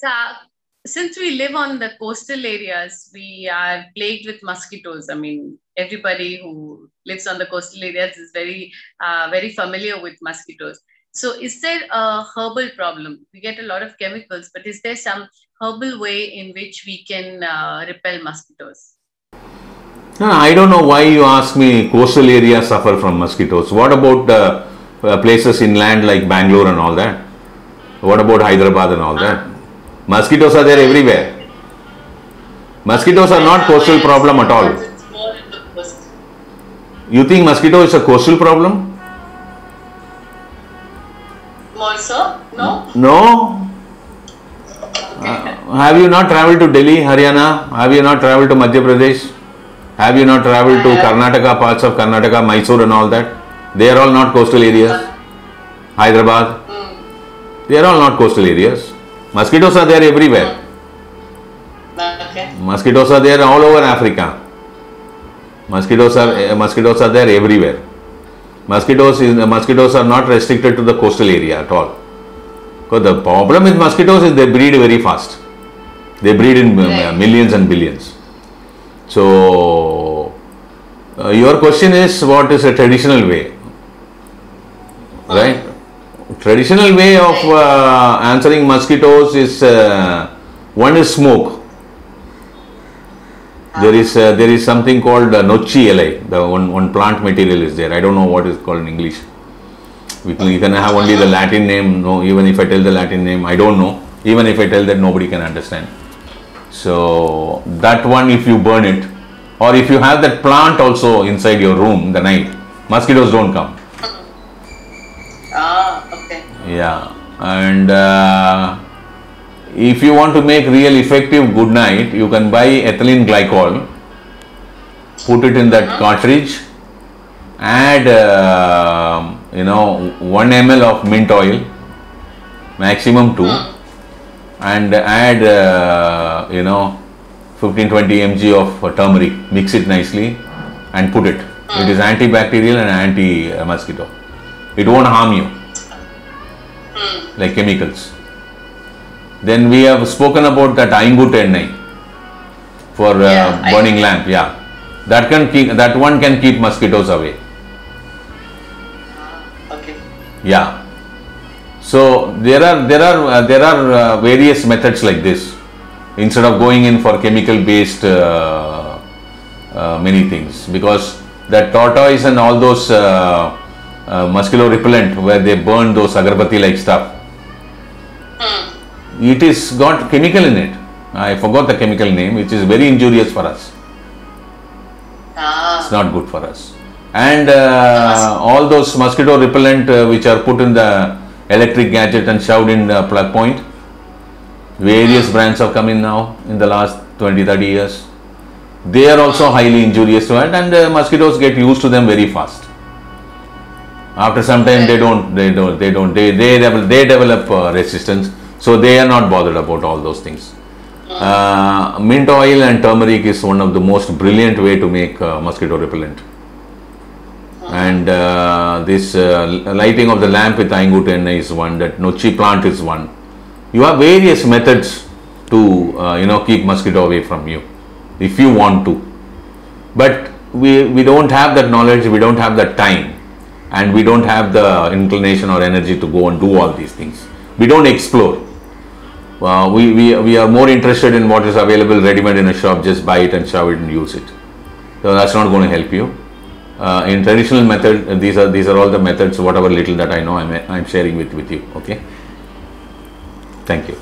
So, since we live on the coastal areas, we are plagued with mosquitoes. I mean, everybody who lives on the coastal areas is very familiar with mosquitoes. So, is there a herbal problem? We get a lot of chemicals, but is there some herbal way in which we can repel mosquitoes? No, I don't know why you ask me coastal areas suffer from mosquitoes. What about places inland like Bangalore and all that? What about Hyderabad and all that? Mosquitoes are there everywhere. Mosquitoes are not coastal problem at all. You think mosquito is a coastal problem? More so? No? No. Have you not traveled to Delhi, Haryana? Have you not traveled to Madhya Pradesh? Have you not traveled to Karnataka, parts of Karnataka, Mysore and all that? They are all not coastal areas. Hyderabad. They are all not coastal areas. Mosquitoes are there everywhere. Okay. Mosquitoes are there all over Africa. Mosquitoes are there everywhere. Mosquitoes are not restricted to the coastal area at all. Because the problem with mosquitoes is they breed very fast. They breed in millions and billions. So, your question is what is a traditional way, right? Traditional way of answering mosquitoes is one is smoke. There is something called nochi elai. The one plant material is there. I don't know what is called in English. You can have only the Latin name. No, even if I tell the Latin name, I don't know. Even if I tell that, nobody can understand. So that one, if you burn it, or if you have that plant also inside your room the night, mosquitoes don't come. Okay. Yeah, and if you want to make real effective good night, you can buy ethylene glycol, put it in that cartridge, add 1 ml of mint oil, maximum 2, and add 15-20 mg of turmeric, mix it nicely and put it. It is antibacterial and anti-mosquito. It won't harm you like chemicals. Then we have spoken about that aingut ennai for burning lamp. Yeah, that one can keep mosquitoes away. Okay. Yeah. So there are various methods like this. Instead of going in for chemical based many things, because that tortoise and all those mosquito repellent where they burn those agarbatti like stuff, it is got chemical in it. I forgot the chemical name, which is very injurious for us. It's not good for us. And all those mosquito repellent which are put in the electric gadget and shoved in the plug point, various brands have come in now in the last 20-30 years. They are also highly injurious to it, and mosquitoes get used to them very fast. After some time they develop resistance, so they are not bothered about all those things. Mint oil and turmeric is one of the most brilliant way to make mosquito repellent. And this lighting of the lamp with aingut ennai is one, that nochi plant is one. You have various methods to keep mosquito away from you if you want to, but we don't have that knowledge, we don't have that time, and we don't have the inclination or energy to go and do all these things. We don't explore. We are more interested in what is available ready-made in a shop. Just buy it and shove it and use it. So that's not going to help you. In traditional method, these are all the methods. Whatever little that I know, I'm sharing with you. Okay. Thank you.